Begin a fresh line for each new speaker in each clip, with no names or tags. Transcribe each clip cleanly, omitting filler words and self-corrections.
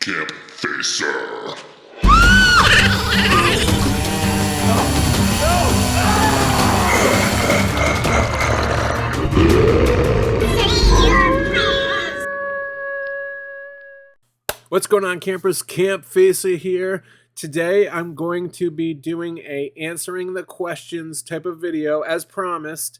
Campfacer.
What's going on, campers? Campfacer here. Today I'm going to be doing a answering the questions type of video as promised.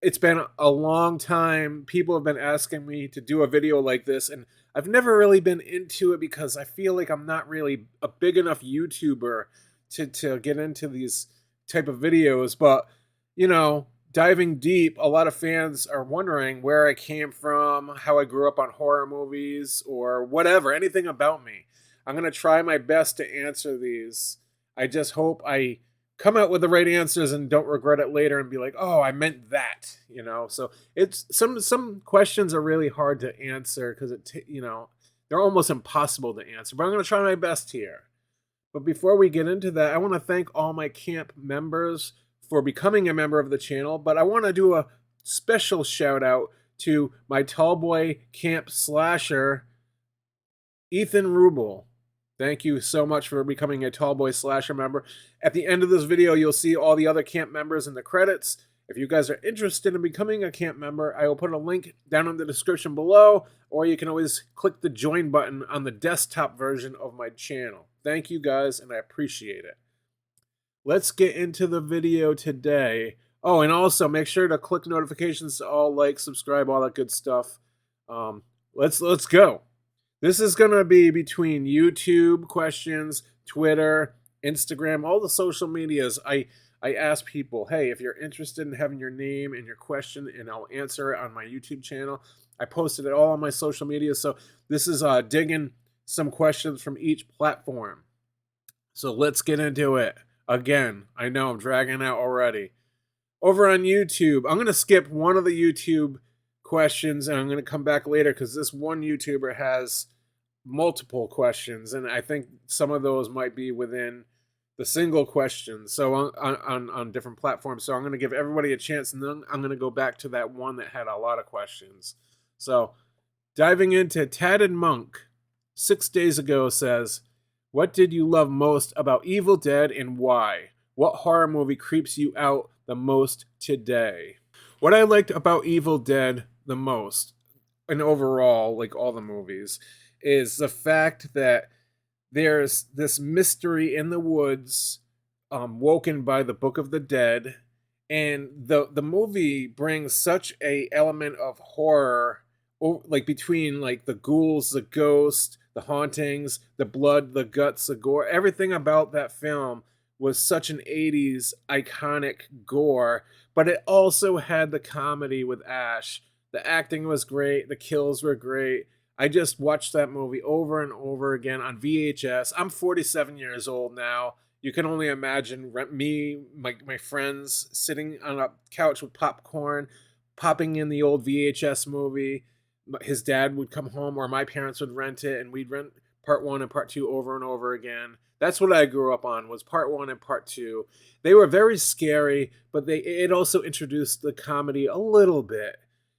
It's been a long time. People have been asking me to do a video like this, and I've never really been into it because I feel like I'm not really a big enough YouTuber to get into these type of videos. But, you know, diving deep, a lot of fans are wondering where I came from, how I grew up on horror movies, or whatever, anything about me. I'm going to try my best to answer these. I just hope I come out with the right answers and don't regret it later and be like, oh, I meant that, you know. So it's some questions are really hard to answer because they're almost impossible to answer, but I'm going to try my best here. But before we get into that, I want to thank all my camp members for becoming a member of the channel, but I want to do a special shout out to my tall boy camp slasher, Ethan Rubel. Thank you so much for becoming a Tall Boy Slasher member. At the end of this video, you'll see all the other camp members in the credits. If you guys are interested in becoming a camp member, I will put a link down in the description below, or you can always click the join button on the desktop version of my channel. Thank you guys, and I appreciate it. Let's get into the video today. Oh, and also make sure to click notifications to all, like, subscribe, all that good stuff. Let's go. This is going to be between YouTube questions, Twitter, Instagram, all the social medias. I ask people, hey, if you're interested in having your name and your question, and I'll answer it on my YouTube channel. I posted it all on my social media. So this is digging some questions from each platform. So let's get into it. Again, I know I'm dragging out already. Over on YouTube, I'm going to skip one of the YouTube questions and I'm going to come back later because this one YouTuber has multiple questions, and I think some of those might be within the single question, so on different platforms. So I'm going to give everybody a chance, and then I'm going to go back to that one that had a lot of questions. So diving into Tatted Monk 6 days ago says, what did you love most about Evil Dead and why? What horror movie creeps you out the most today? What I liked about Evil Dead the most, and overall, like all the movies, is the fact that there's this mystery in the woods, woken by the Book of the Dead, and the movie brings such a element of horror, like between like the ghouls, the ghosts, the hauntings, the blood, the guts, the gore. Everything about that film was such an 80s iconic gore, but it also had the comedy with Ash. The acting was great, the kills were great. I just watched that movie over and over again on VHS. I'm 47 years old now. You can only imagine me, my friends sitting on a couch with popcorn, popping in the old VHS movie. His dad would come home, or my parents would rent it, and we'd rent part 1 and part 2 over and over again. That's what I grew up on, was part 1 and part 2. They were very scary, but it also introduced the comedy a little bit.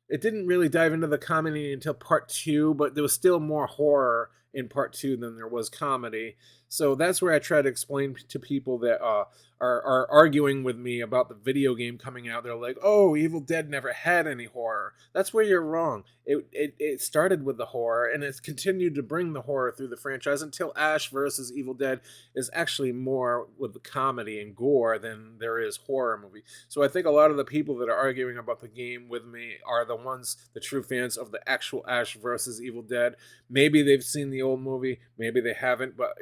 It didn't really dive into the comedy until part 2, but there was still more horror in part 2 than there was comedy. So that's where I try to explain to people that are arguing with me about the video game coming out. They're like, oh, Evil Dead never had any horror. That's where you're wrong. It started with the horror, and it's continued to bring the horror through the franchise until Ash versus Evil Dead is actually more with the comedy and gore than there is horror movie. So I think a lot of the people that are arguing about the game with me are the true fans of the actual Ash versus Evil Dead. Maybe they've seen the old movie, maybe they haven't, but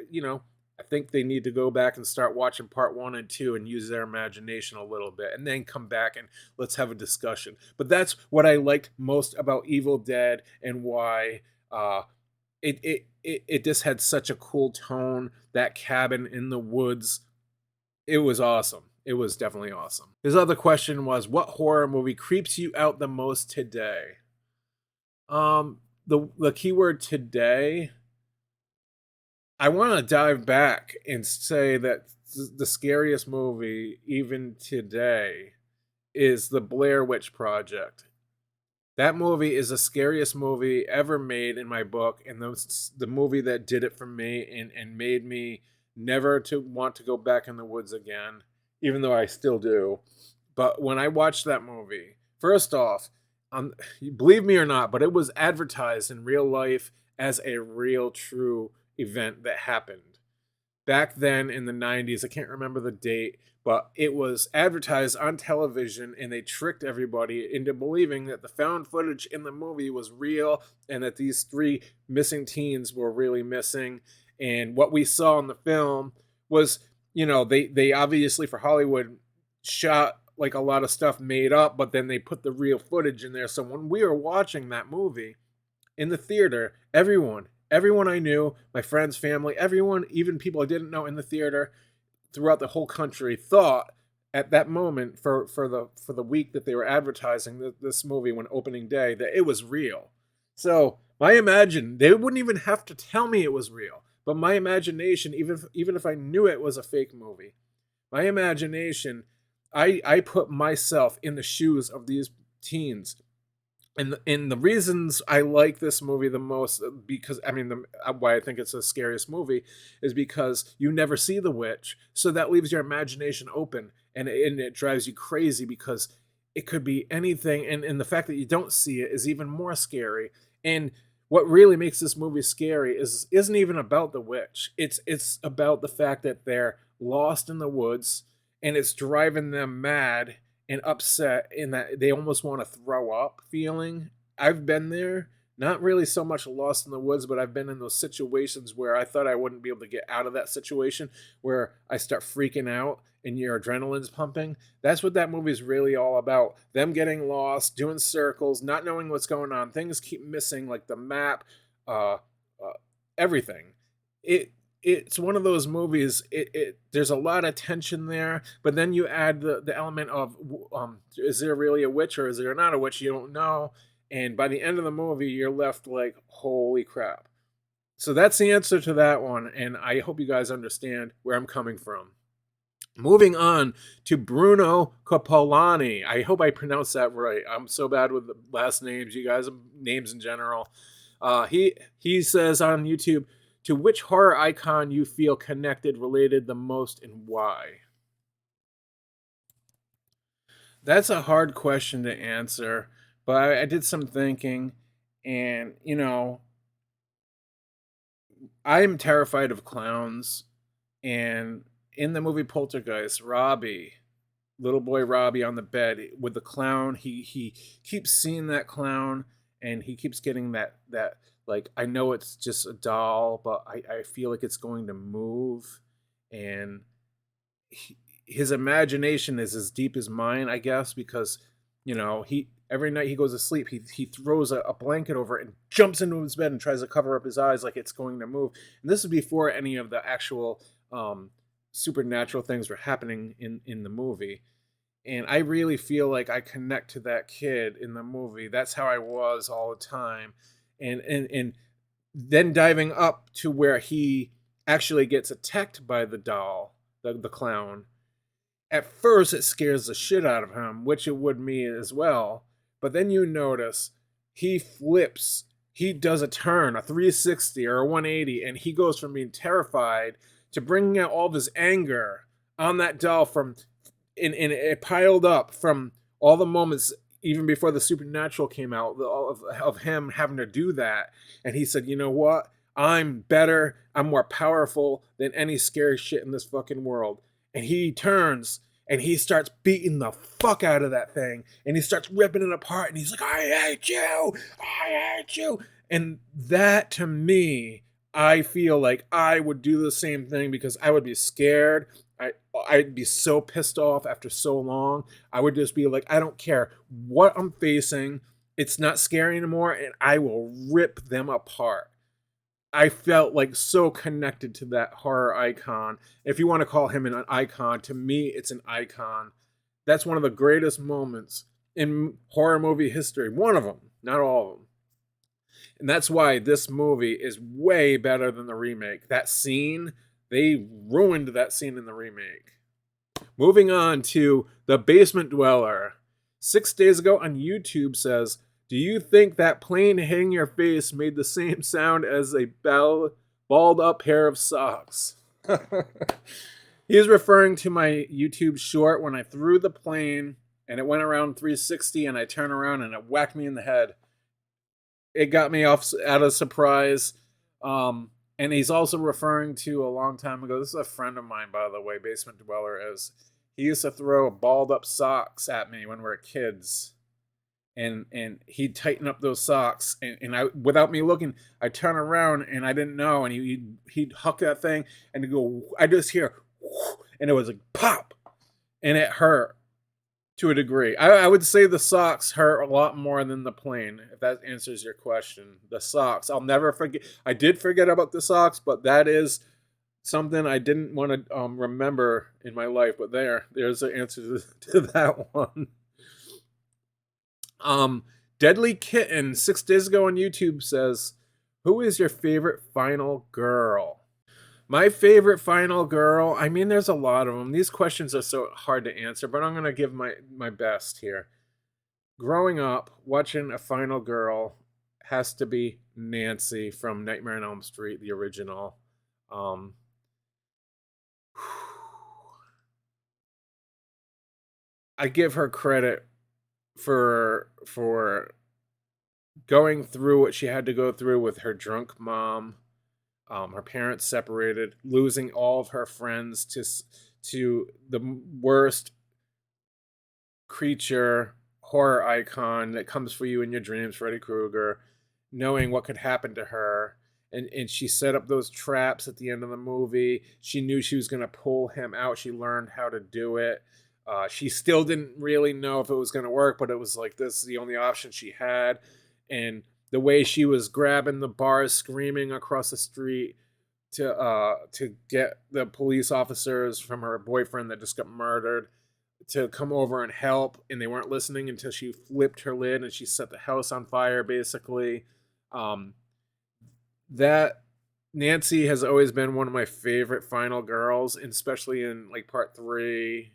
I think they need to go back and start watching part 1 and 2 and use their imagination a little bit, and then come back and let's have a discussion. But that's what I liked most about Evil Dead and why it just had such a cool tone. That cabin in the woods, it was awesome. It was definitely awesome. His other question was, what horror movie creeps you out the most today? The keyword today, I want to dive back and say that the scariest movie, even today, is the Blair Witch Project. That movie is the scariest movie ever made in my book, and the movie that did it for me and made me never to want to go back in the woods again, even though I still do. But when I watched that movie, first off, believe me or not, but it was advertised in real life as a real, true event that happened back then in the 90s. I can't remember the date, but it was advertised on television, and they tricked everybody into believing that the found footage in the movie was real and that these three missing teens were really missing. And what we saw in the film was, they obviously, for Hollywood, shot like a lot of stuff made up, but then they put the real footage in there. So when we were watching that movie in the theater, everyone I knew, my friends, family, everyone, even people I didn't know in the theater throughout the whole country, thought at that moment, for the week that they were advertising this movie, when opening day, that it was real. So they wouldn't even have to tell me it was real, but my imagination, even if I knew it was a fake movie, my imagination, I put myself in the shoes of these teens. And the reasons I like this movie the most, because why I think it's the scariest movie, is because you never see the witch, so that leaves your imagination open, and it drives you crazy because it could be anything, and the fact that you don't see it is even more scary. And what really makes this movie scary isn't even about the witch. It's about the fact that they're lost in the woods, and it's driving them mad and upset in that they almost want to throw up feeling. I've been there, not really so much lost in the woods, but I've been in those situations where I thought I wouldn't be able to get out of that situation, where I start freaking out and your adrenaline's pumping. That's what that movie's really all about. Them getting lost, doing circles, not knowing what's going on. Things keep missing, like the map, uh, everything. It it's one of those movies. There's a lot of tension there, but then you add the element of, is there really a witch or is there not a witch? You don't know, and by the end of the movie, you're left like, holy crap. So that's the answer to that one, and I hope you guys understand where I'm coming from. Moving on to Bruno Copolani. I hope I pronounced that right. I'm so bad with the last names, you guys, names in general. He says on YouTube, to which horror icon you feel connected, related the most, and why? That's a hard question to answer, but I did some thinking, and I'm terrified of clowns. And in the movie Poltergeist, Robbie, little boy Robbie on the bed with the clown, he keeps seeing that clown, and he keeps getting that like, I know it's just a doll, but I feel like it's going to move. And his imagination is as deep as mine, I guess, because he every night he goes to sleep, he throws a blanket over it and jumps into his bed and tries to cover up his eyes like it's going to move. And this is before any of the actual supernatural things were happening in the movie. And I really feel like I connect to that kid in the movie. That's how I was all the time. And then diving up to where he actually gets attacked by the doll, the clown. At first, it scares the shit out of him, which it would me as well. But then you notice he flips. He does a turn, a 360 or a 180, and he goes from being terrified to bringing out all of his anger on that doll and it piled up from all the moments even before the supernatural came out, of him having to do that. And he said, you know what? I'm better. I'm more powerful than any scary shit in this fucking world. And he turns and he starts beating the fuck out of that thing. And he starts ripping it apart. And he's like, I hate you. I hate you. And that, to me, I feel like I would do the same thing, because I would be scared. I'd be so pissed off after so long. I would just be like, I don't care what I'm facing. It's not scary anymore, and I will rip them apart. I felt like so connected to that horror icon. If you want to call him an icon, to me, it's an icon. That's one of the greatest moments in horror movie history. One of them, not all of them. And that's why this movie is way better than the remake. That scene, they ruined that scene in the remake. Moving on to The Basement Dweller. 6 days ago on YouTube says, Do you think that plane hitting your face made the same sound as a balled up pair of socks? He is referring to my YouTube short when I threw the plane and it went around 360 and I turned around and it whacked me in the head. It got me off at a surprise. And he's also referring to a long time ago. This is a friend of mine, by the way, Basement Dweller, is he used to throw balled up socks at me when we were kids. And he'd tighten up those socks and I, without me looking, I turn around and I didn't know, and he'd huck that thing and he'd go, I just hear, and it was like pop, and it hurt to a degree. I would say the socks hurt a lot more than the plane, if that answers your question. The socks, I'll never forget. I did forget about the socks, but that is something I didn't want to remember in my life. But there's the answer to that one. Deadly Kitten 6 days ago on YouTube says, who is your favorite final girl? My favorite final girl, I mean, there's a lot of them. These questions are so hard to answer, but I'm going to give my best here. Growing up, watching a final girl has to be Nancy from Nightmare on Elm Street, the original. I give her credit for going through what she had to go through with her drunk mom. Her parents separated, losing all of her friends to the worst creature horror icon that comes for you in your dreams, Freddy Krueger, knowing what could happen to her. And she set up those traps at the end of the movie. She knew she was going to pull him out. She learned how to do it. She still didn't really know if it was going to work, but it was like, this is the only option she had. And the way she was grabbing the bars, screaming across the street to get the police officers from her boyfriend that just got murdered to come over and help, and they weren't listening until she flipped her lid and she set the house on fire, basically. That Nancy has always been one of my favorite final girls, and especially in like part 3.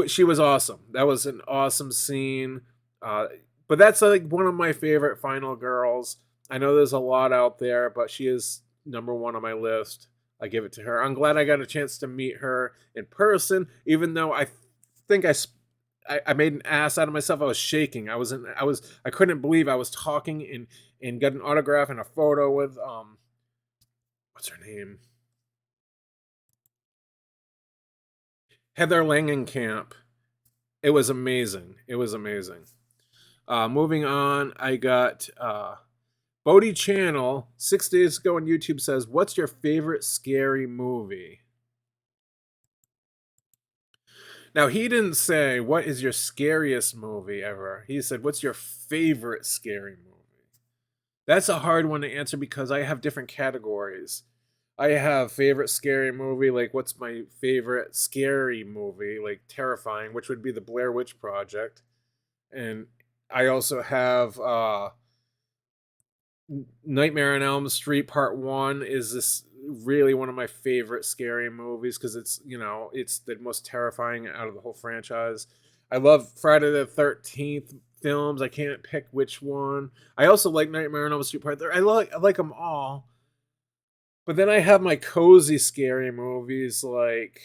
She was awesome. That was an awesome scene. But that's like one of my favorite final girls. I know there's a lot out there, but she is number one on my list. I give it to her. I'm glad I got a chance to meet her in person, even though I think I made an ass out of myself. I was shaking. I couldn't believe I was talking and got an autograph and a photo with what's her name? Heather Langenkamp. It was amazing. It was amazing. Moving on, I got Bodie Channel 6 days ago on YouTube says, what's your favorite scary movie? Now, he didn't say, what is your scariest movie ever? He said, what's your favorite scary movie? That's a hard one to answer because I have different categories. I have favorite scary movie, like what's my favorite scary movie, like terrifying, which would be the Blair Witch Project. And I also have Nightmare on Elm Street Part 1 is this really one of my favorite scary movies because it's the most terrifying out of the whole franchise. I love Friday the 13th films. I can't pick which one. I also like Nightmare on Elm Street Part 3. I like them all. But then I have my cozy scary movies like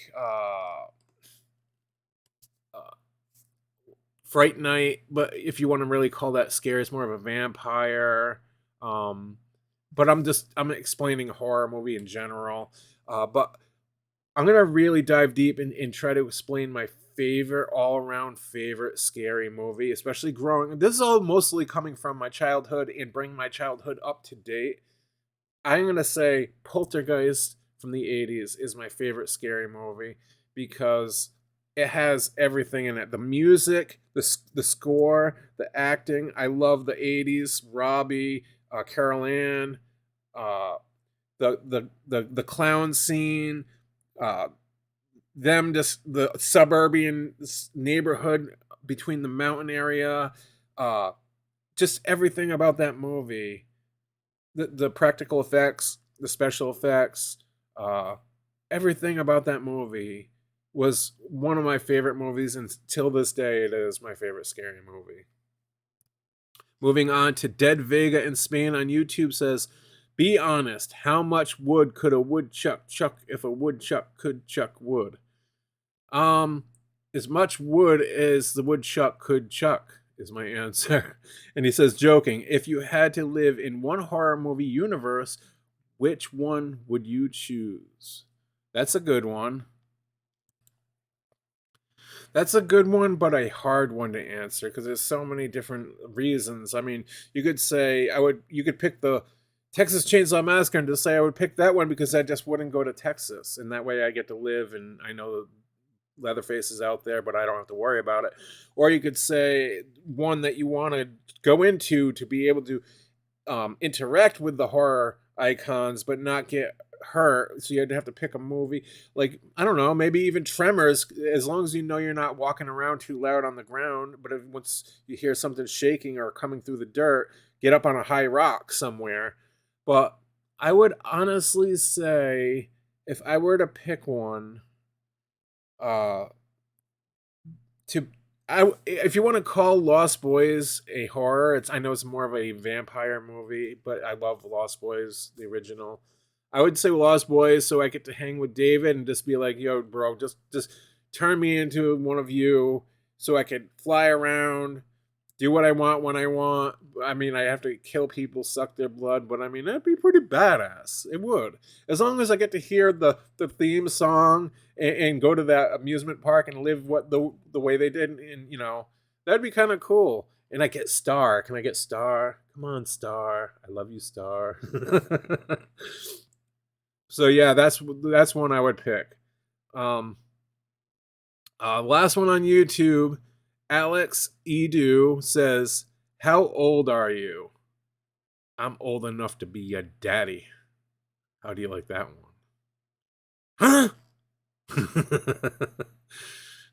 Fright Night, but if you want to really call that scary, it's more of a vampire. But I'm explaining a horror movie in general. But I'm gonna really dive deep and try to explain my favorite, all-around favorite scary movie, especially growing. This is all mostly coming from my childhood and bring my childhood up to date. I'm going to say Poltergeist from the 80s is my favorite scary movie because it has everything in it. The music, the score, the acting. I love the 80s. Robbie, Carol Ann, the clown scene, them just the suburban neighborhood between the mountain area, just everything about that movie. The practical effects, the special effects, everything about that movie was one of my favorite movies, and till this day, it is my favorite scary movie. Moving on to Dead Vega in Spain on YouTube says, be honest, how much wood could a woodchuck chuck if a woodchuck could chuck wood? Um, as much wood as the woodchuck could chuck is my answer. And he says, joking, if you had to live in one horror movie universe, which one would you choose? That's a good one. That's a good one, but a hard one to answer because there's so many different reasons. I mean, you could say you could pick the Texas Chainsaw Massacre and just say I would pick that one because I just wouldn't go to Texas, and that way I get to live, and I know the Leatherface is out there, but I don't have to worry about it. Or you could say one that you want to go into to be able to interact with the horror icons, but not get hurt. So you'd have to pick a movie like, I don't know, maybe even Tremors, as long as you know you're not walking around too loud on the ground. But once you hear something shaking or coming through the dirt, get up on a high rock somewhere. But I would honestly say, if I were to pick one, uh, to if you want to call Lost Boys a horror, I know it's more of a vampire movie, but I love Lost Boys, the original. I would say Lost Boys, so I get to hang with David and just be like, "Yo, bro, just turn me into one of you, so I can fly around, do what I want when I want." I mean, I have to kill people, suck their blood, but I mean, that'd be pretty badass. It would, as long as I get to hear the theme song and go to that amusement park and live what the way they did, and that'd be kind of cool. And I get Star. Can I get Star? Come on, Star. I love you, Star. So yeah, that's one I would pick. Um, Last one on YouTube. Alex Edu says, "How old are you?" I'm old enough to be your daddy. How do you like that one? Huh?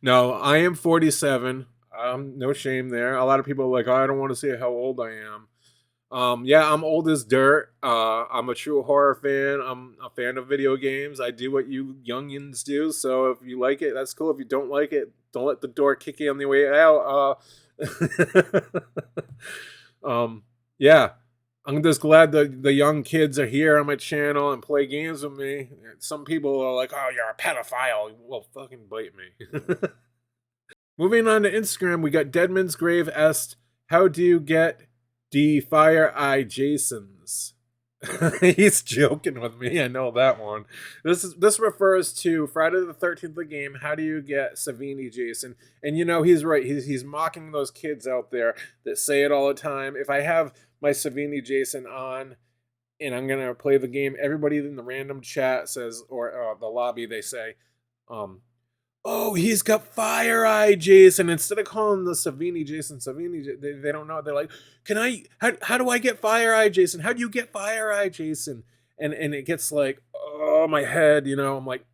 No, I am 47. No shame there. A lot of people are like, oh, I don't want to say how old I am. Yeah, I'm old as dirt. I'm a true horror fan. I'm a fan of video games. I do what you youngins do. So if you like it, that's cool. If you don't like it, don't let the door kick you on the way out. Yeah, I'm just glad the young kids are here on my channel and play games with me. Some people are like, "Oh, you're a pedophile." Well, fucking bite me. Moving on to Instagram, we got Deadman's Grave asked, "How do you get the Fire Eye Jasons?" He's joking with me. I know that one. This refers to Friday the 13th, the game. How do you get Savini Jason? And he's right. He's mocking those kids out there that say it all the time. If I have my Savini Jason on and I'm gonna play the game, everybody in the random chat says, or the lobby, they say, "Oh, he's got Fire Eye Jason." Instead of calling the Savini Jason they don't know. They're like, how do I get Fire Eye Jason? How do you get Fire Eye Jason? And it gets like, oh, my head, I'm like,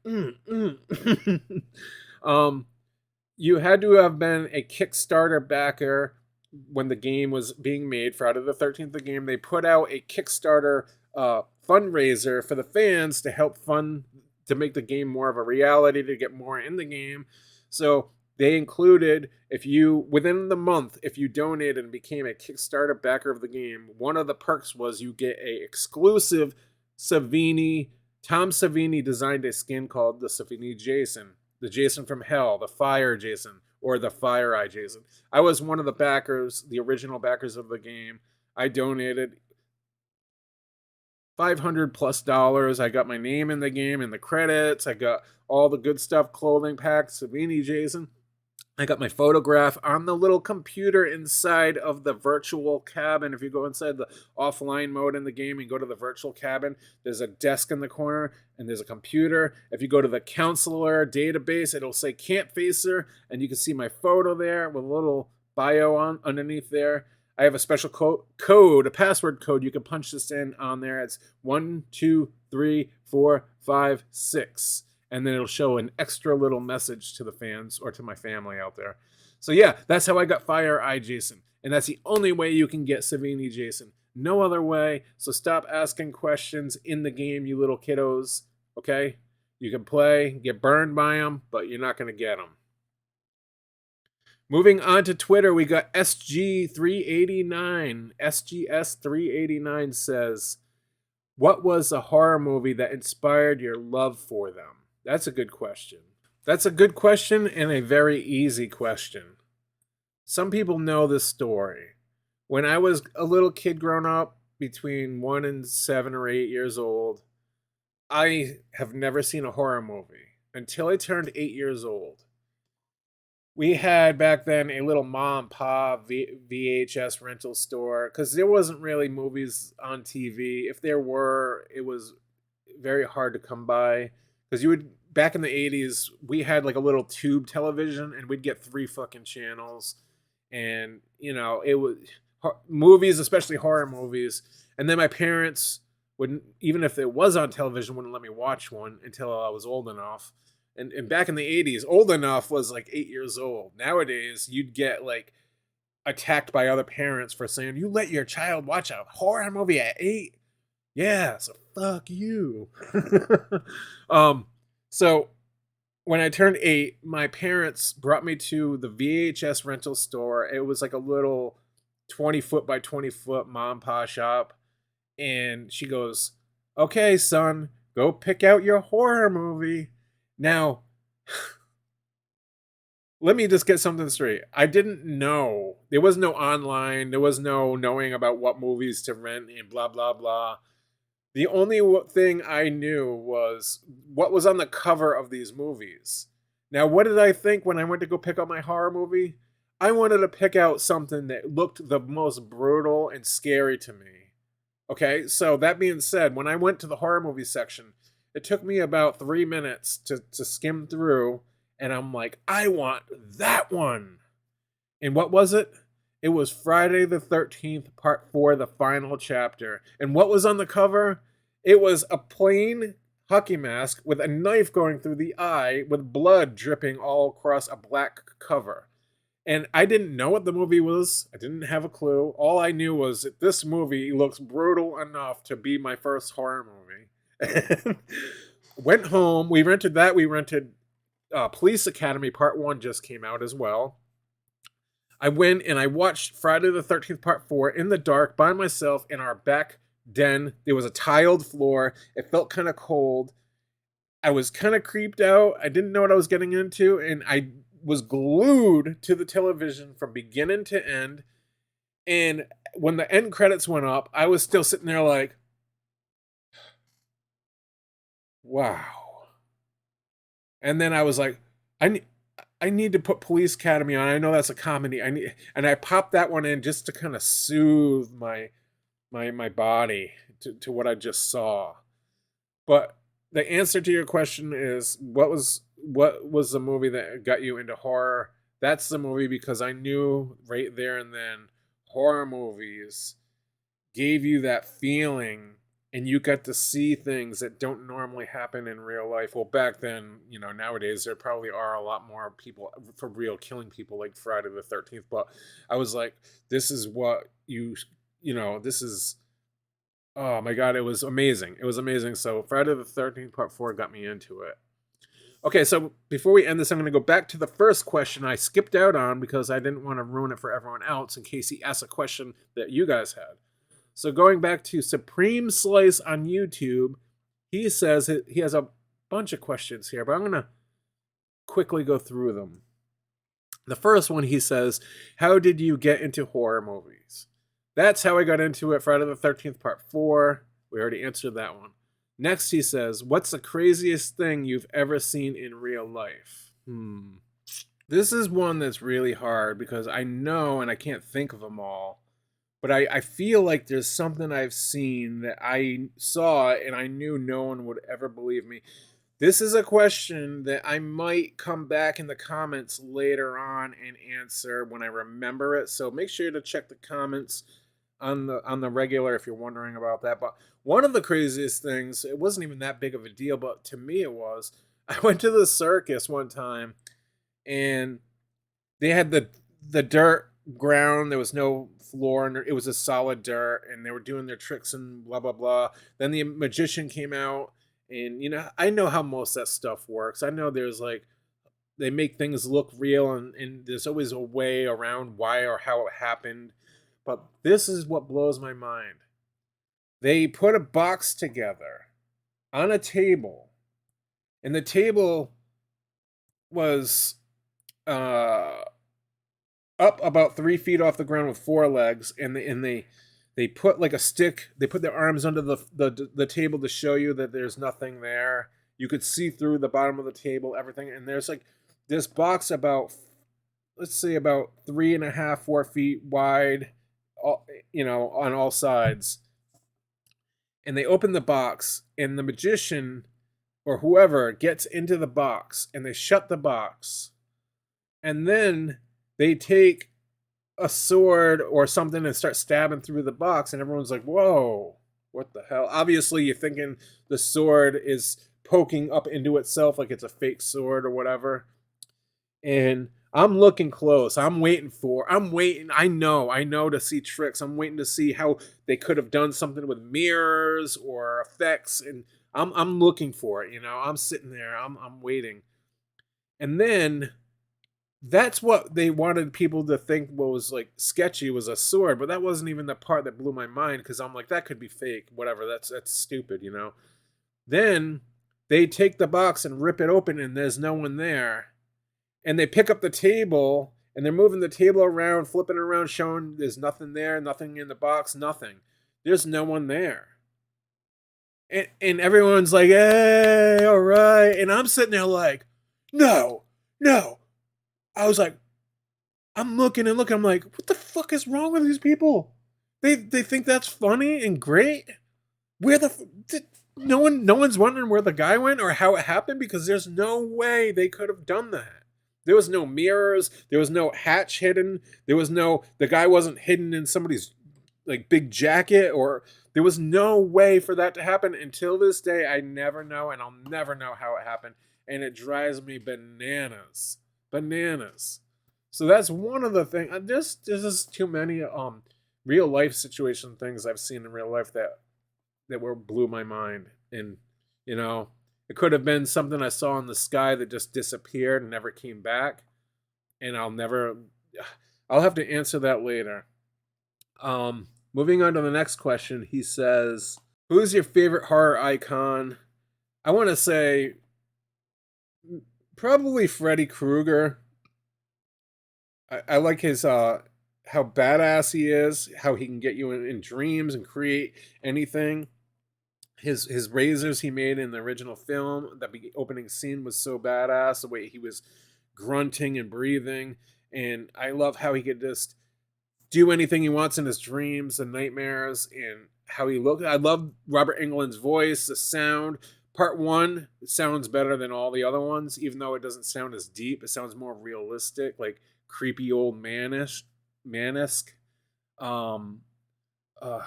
you had to have been a Kickstarter backer when the game was being made. Friday the 13th, the game, they put out a Kickstarter fundraiser for the fans to help fund, to make the game more of a reality, to get more in the game. So they included, within the month, if you donated and became a Kickstarter backer of the game, one of the perks was you get a exclusive Tom Savini designed a skin called the Savini Jason, the Jason from Hell, the Fire Jason, or the Fire Eye Jason. I was one of the backers, the original backers of the game. I donated $500+. I got my name in the game, in the credits. I got all the good stuff, clothing packs, Savini Jason. I got my photograph on the little computer inside of the virtual cabin. If you go inside the offline mode in the game and go to the virtual cabin, there's a desk in the corner and there's a computer. If you go to the counselor database, it'll say Campfacer, and you can see my photo there with a little bio underneath there. I have a special code, a password code. You can punch this in on there. It's 1, 2, 3, 4, 5, 6. And then it'll show an extra little message to the fans or to my family out there. So yeah, that's how I got Fire Eye Jason. And that's the only way you can get Savini Jason. No other way. So stop asking questions in the game, you little kiddos. Okay? You can play, get burned by them, but you're not going to get them. Moving on to Twitter, we got SG389. SGS389 says, what was a horror movie that inspired your love for them? That's a good question. That's a good question and a very easy question. Some people know this story. When I was a little kid growing up, between 1 and 7 or 8 years old, I have never seen a horror movie until I turned 8 years old. We had back then a little mom and pop VHS rental store because there wasn't really movies on TV. If there were, it was very hard to come by because you would back in the 80s we had like a little tube television and we'd get 3 fucking channels, and it was movies, especially horror movies. And then my parents wouldn't, even if it was on television, wouldn't let me watch one until I was old enough. And back in the 80s, old enough was like 8 years old. Nowadays, you'd get like attacked by other parents for saying, you let your child watch a horror movie at 8? Yeah, so fuck you. So when I turned 8, my parents brought me to the VHS rental store. It was like a little 20 foot by 20 foot mom and pop shop. And she goes, okay, son, go pick out your horror movie. Now, let me just get something straight. I didn't know. There was no online. There was no knowing about what movies to rent and blah, blah, blah. The only thing I knew was what was on the cover of these movies. Now, what did I think when I went to go pick out my horror movie? I wanted to pick out something that looked the most brutal and scary to me. Okay, so that being said, when I went to the horror movie section, it took me about 3 minutes to skim through, and I'm like, I want that one. And what was it? It was Friday the 13th, Part 4, the final chapter. And what was on the cover? It was a plain hockey mask with a knife going through the eye with blood dripping all across a black cover. And I didn't know what the movie was. I didn't have a clue. All I knew was that this movie looks brutal enough to be my first horror movie. Went home. We rented that. We rented Police Academy Part 1 just came out as well. I went and I watched Friday the 13th Part 4 in the dark by myself in our back den. There was a tiled floor. It felt kind of cold. I was kind of creeped out. I didn't know what I was getting into, and I was glued to the television from beginning to end. And when the end credits went up, I was still sitting there like, wow. And then I was like, I need to put Police Academy on. I know that's a comedy. And I popped that one in just to kind of soothe my body to what I just saw. But the answer to your question is, what was the movie that got you into horror? That's the movie, because I knew right there and then horror movies gave you that feeling, and you got to see things that don't normally happen in real life. Well, back then, nowadays there probably are a lot more people for real killing people like Friday the 13th. But I was like, this is what this is, oh my God, it was amazing. It was amazing. So Friday the 13th Part 4 got me into it. Okay, so before we end this, I'm going to go back to the first question I skipped out on because I didn't want to ruin it for everyone else in case he asked a question that you guys had. So going back to Supreme Slice on YouTube, he says he has a bunch of questions here, but I'm going to quickly go through them. The first one, he says, how did you get into horror movies? That's how I got into it, Friday the 13th Part 4. We already answered that one. Next, he says, what's the craziest thing you've ever seen in real life? This is one that's really hard because I know and I can't think of them all. But I feel like there's something I've seen that I saw and I knew no one would ever believe me. This is a question that I might come back in the comments later on and answer when I remember it. So make sure to check the comments on the regular if you're wondering about that. But one of the craziest things, it wasn't even that big of a deal, but to me it was. I went to the circus one time and they had the dirt ground. There was no floor, and it was a solid dirt, and they were doing their tricks and blah blah blah. Then the magician came out And I know how most of that stuff works. I know there's like they make things look real, and there's always a way around why or how it happened. But this is what blows my mind. They put a box together on a table, and the table was uh up about 3 feet off the ground with four legs, and they put like a stick. They put their arms under the table to show you that there's nothing there. You could see through the bottom of the table, everything, and there's like this box about, let's say, about 3.5, 4 feet wide, on all sides. And they open the box, and the magician or whoever gets into the box, and they shut the box, and then they take a sword or something and start stabbing through the box, and everyone's like, whoa, what the hell? Obviously you're thinking the sword is poking up into itself like it's a fake sword or whatever. And I'm looking close. I'm waiting. I know to see tricks. I'm waiting to see how they could have done something with mirrors or effects, and I'm looking for it. I'm sitting there. I'm waiting. And then that's what they wanted people to think was like sketchy was a sword, but that wasn't even the part that blew my mind, because I'm like, that could be fake, whatever. That's stupid. Then they take the box and rip it open, and there's no one there. And they pick up the table, and they're moving the table around, flipping it around, showing there's nothing there, nothing in the box, nothing. There's no one there. And everyone's like, hey, all right. And I'm sitting there like, no, no. I was like, I'm looking and looking. I'm like, what the fuck is wrong with these people? They think that's funny and great. Where no one's wondering where the guy went or how it happened, because there's no way they could have done that. There was no mirrors. There was no hatch hidden. The guy wasn't hidden in somebody's like big jacket, or there was no way for that to happen. Until this day, I never know, and I'll never know how it happened. And it drives me bananas. Bananas. So that's one of the things. There's just too many real life situation things I've seen in real life that were blew my mind. And it could have been something I saw in the sky that just disappeared and never came back. And I'll have to answer that later. Moving on to the next question, he says, who's your favorite horror icon? I want to say probably Freddy Krueger. I like his how badass he is, how he can get you in dreams and create anything. His razors he made in the original film, that opening scene was so badass. The way he was grunting and breathing, and I love how he could just do anything he wants in his dreams and nightmares, and how he looked. I love Robert Englund's voice, the sound. Part one, it sounds better than all the other ones, even though it doesn't sound as deep. It sounds more realistic, like creepy old manesque. Um, uh,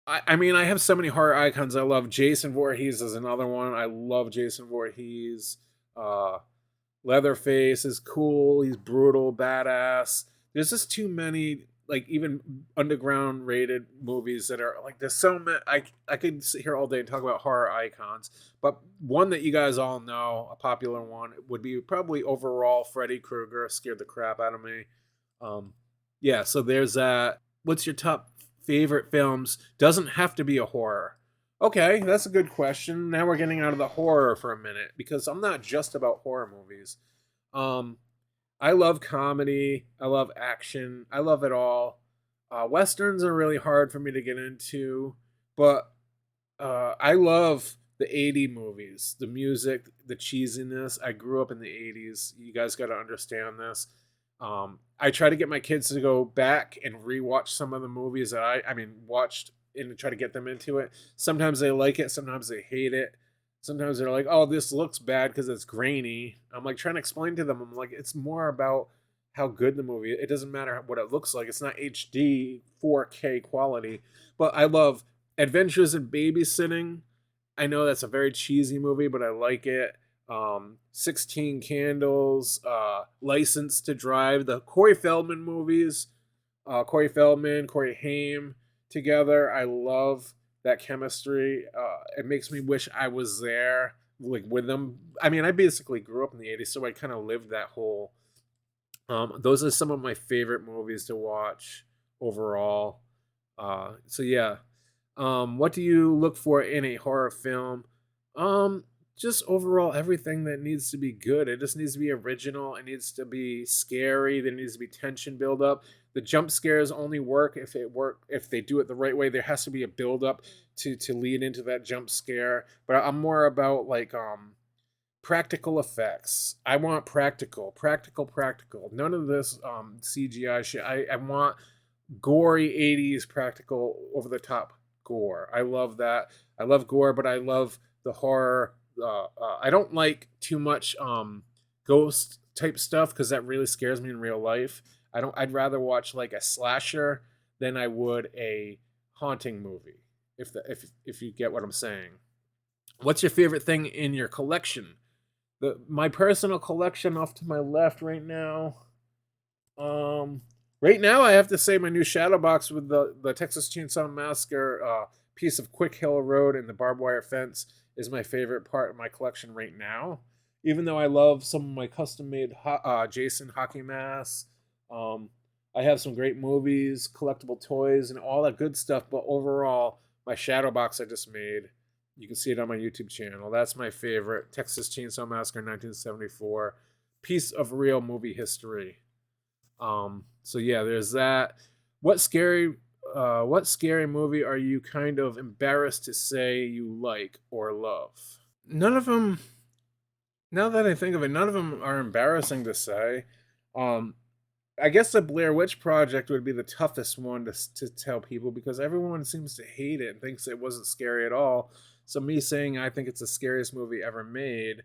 I mean, I have so many horror icons. I love Jason Voorhees is another one. I love Jason Voorhees. Uh, Leatherface is cool. He's brutal, badass. There's just too many, like, even underground rated movies that are like, there's so many. I could sit here all day and talk about horror icons, but one that you guys all know, a popular one, would be probably overall Freddy Krueger. Scared the crap out of me. Yeah, so there's that. What's your top favorite films? Doesn't have to be a horror. Okay, that's a good question. Now we're getting out of the horror for a minute, because I'm not just about horror movies. Um, I love comedy. I love action. I love it all. Westerns are really hard for me to get into, but I love the 80 movies, the music, the cheesiness. I grew up in the 80s. You guys got to understand this. I try to get my kids to go back and rewatch some of the movies that I mean, watched, and try to get them into it. Sometimes they like it, sometimes they hate it. Sometimes they're like, "Oh, this looks bad because it's grainy." I'm like trying to explain to them. I'm like, it's more about how good the movie. It doesn't matter what it looks like. It's not HD 4K quality. But I love Adventures in Babysitting. I know that's a very cheesy movie, but I like it. 16 Candles, License to Drive, the Corey Feldman movies, Corey Feldman, Corey Haim together. I love that chemistry. it makes me wish I was there, like with them. I mean, I basically grew up in the '80s, so I kind of lived that whole. Those are some of my favorite movies to watch overall. So yeah. What do you look for in a horror film? Um, just overall everything that needs to be good. It just needs to be original. It needs to be scary. There needs to be tension build up. The jump scares only work if they do it the right way. There has to be a build up to lead into that jump scare. But I'm more about like practical effects. I want practical. None of this CGI shit. I want gory '80s practical over the top gore. I love that. I love gore, but I love the horror. I don't like too much ghost type stuff because that really scares me in real life. I don't. I'd rather watch like a slasher than I would a haunting movie. If you get what I'm saying. What's your favorite thing in your collection? My personal collection off to my left right now. Um, right now, I have to say my new shadow box with the Texas Chainsaw Massacre piece of Quick Hill Road and the barbed wire fence is my favorite part of my collection right now. Even though I love some of my custom made Jason hockey masks, um, I have some great movies, collectible toys, and all that good stuff. But overall, my shadow box I just made, you can see it on my YouTube channel. That's my favorite Texas Chainsaw Massacre 1974 piece of real movie history. So yeah, there's that. What scary movie are you kind of embarrassed to say you like or love? None of them, now that I think of it, none of them are embarrassing to say. Um, I guess the Blair Witch Project would be the toughest one to tell people because everyone seems to hate it and thinks it wasn't scary at all. So me saying I think it's the scariest movie ever made,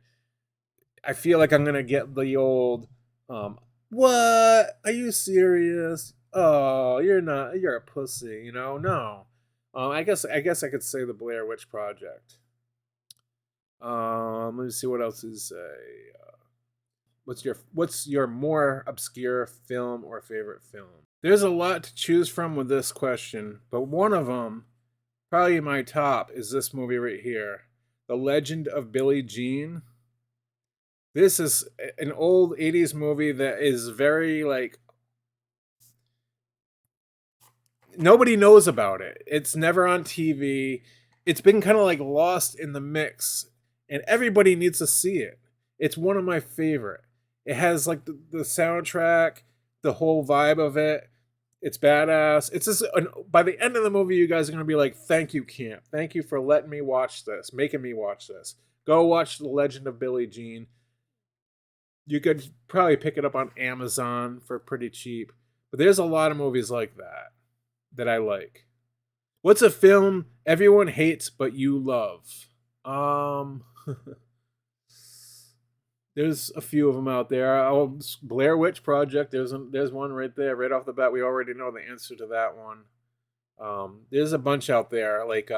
I feel like I'm gonna get the old, what? Are you serious? Oh, you're not. You're a pussy. No. I guess I could say the Blair Witch Project. Let me see what else to say. What's your more obscure film or favorite film? There's a lot to choose from with this question, but one of them, probably my top, is this movie right here, The Legend of Billie Jean. This is an old '80s movie that is very like nobody knows about it. It's never on TV. It's been kind of like lost in the mix, and everybody needs to see it. It's one of my favorite. It has like the soundtrack, the whole vibe of it. It's badass. It's just by the end of the movie, you guys are gonna be like, "Thank you, Camp. Thank you for letting me watch this, making me watch this. Go watch The Legend of Billie Jean." You could probably pick it up on Amazon for pretty cheap. But there's a lot of movies like that I like. What's a film everyone hates but you love? Um there's a few of them out there. Oh, Blair Witch Project. There's one right there, right off the bat. We already know the answer to that one. There's a bunch out there like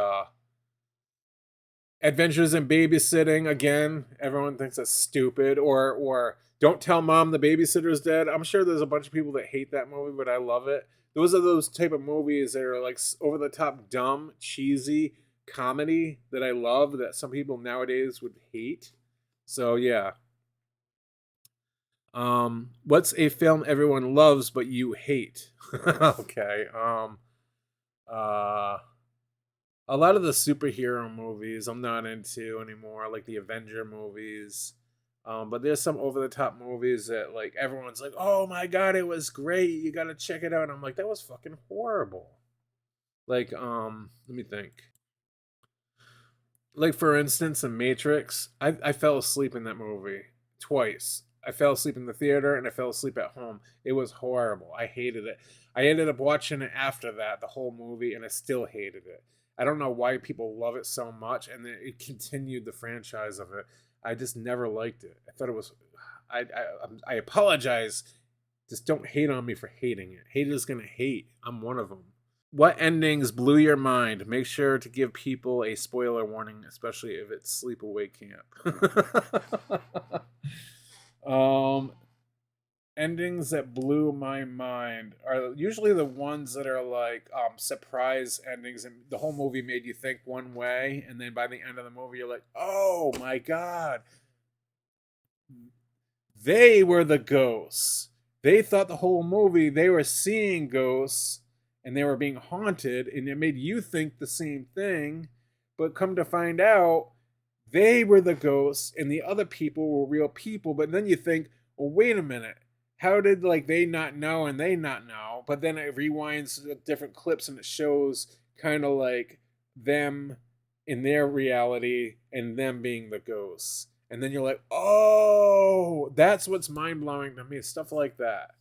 Adventures in Babysitting. Again, everyone thinks that's stupid. Or Don't Tell Mom the Babysitter's Dead. I'm sure there's a bunch of people that hate that movie, but I love it. Those are those type of movies that are like over the top, dumb, cheesy comedy that I love that some people nowadays would hate. So yeah. What's a film everyone loves but you hate? Okay. Uh a lot of the superhero movies I'm not into anymore, like the Avenger movies. But there's some over the top movies that like everyone's like, "Oh my god, it was great! You gotta check it out." And I'm like, "That was fucking horrible." Like, let me think. Like for instance, The Matrix. I fell asleep in that movie twice. I fell asleep in the theater and I fell asleep at home. It was horrible. I hated it. I ended up watching it after that, the whole movie, and I still hated it. I don't know why people love it so much, and then it continued the franchise of it. I just never liked it. I thought it was. I apologize. Just don't hate on me for hating it. Haters gonna hate. I'm one of them. What endings blew your mind? Make sure to give people a spoiler warning, especially if it's sleepaway camp. um, endings that blew my mind are usually the ones that are like surprise endings, and the whole movie made you think one way, and then by the end of the movie you're like, oh my god, they were the ghosts. They thought the whole movie they were seeing ghosts and they were being haunted, and it made you think the same thing, but come to find out they were the ghosts and the other people were real people. But then you think, well, wait a minute, how did like they not know and they not know? But then it rewinds different clips and it shows kind of like them in their reality and them being the ghosts. And then you're like, oh, that's what's mind blowing to me. Stuff like that.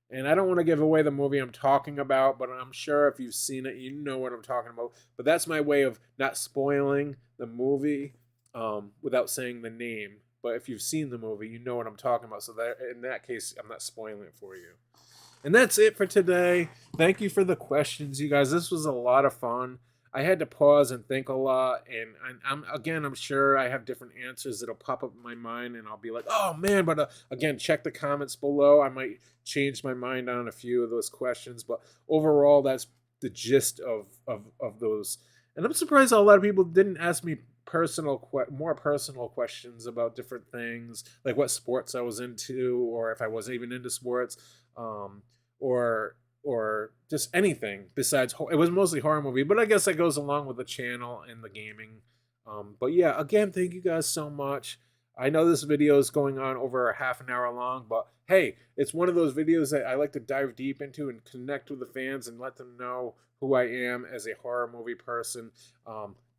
And I don't want to give away the movie I'm talking about, but I'm sure if you've seen it, you know what I'm talking about. But that's my way of not spoiling the movie without saying the name. But if you've seen the movie, you know what I'm talking about. So that in that case, I'm not spoiling it for you. And that's it for today. Thank you for the questions, you guys. This was a lot of fun. I had to pause and think a lot, and I'm sure I have different answers that'll pop up in my mind, and I'll be like, oh man! But again, check the comments below. I might change my mind on a few of those questions, but overall, that's the gist of those. And I'm surprised a lot of people didn't ask me more personal questions about different things, like what sports I was into, or if I wasn't even into sports. Um, or just anything besides it was mostly horror movie, but I guess that goes along with the channel and the gaming. But yeah, again, thank you guys so much. I know this video is going on over a half an hour long, but hey, it's one of those videos that I like to dive deep into and connect with the fans and let them know who I am as a horror movie person.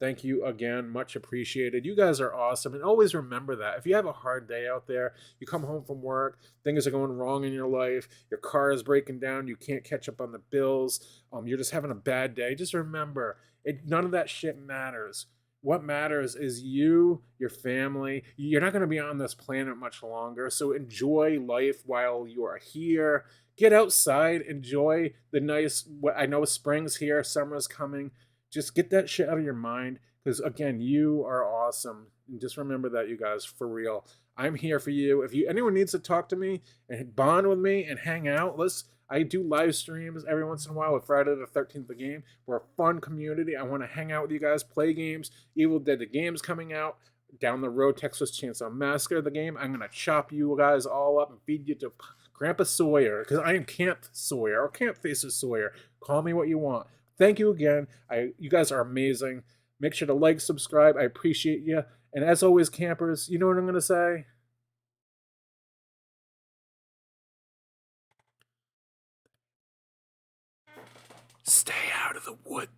Thank you again, much appreciated. You guys are awesome, and always remember that if you have a hard day out there, you come home from work, things are going wrong in your life, your car is breaking down, you can't catch up on the bills, you're just having a bad day, just remember, none of that shit matters. What matters is you, your family. You're not going to be on this planet much longer, so enjoy life while you are here. Get outside, enjoy the nice, I know spring's here, summer's coming. Just get that shit out of your mind, because again, you are awesome. And just remember that, you guys, for real. I'm here for you. If anyone needs to talk to me and bond with me and hang out, I do live streams every once in a while with Friday the 13th the game. We're a fun community. I want to hang out with you guys, play games. Evil Dead the game's coming out. Down the road, Texas Chainsaw Massacre the game. I'm gonna chop you guys all up and feed you to Grandpa Sawyer, because I am Camp Sawyer or Campfacer Sawyer. Call me what you want. Thank you again. You guys are amazing. Make sure to like, subscribe. I appreciate you. And as always, campers, you know what I'm gonna say? Stay out of the woods.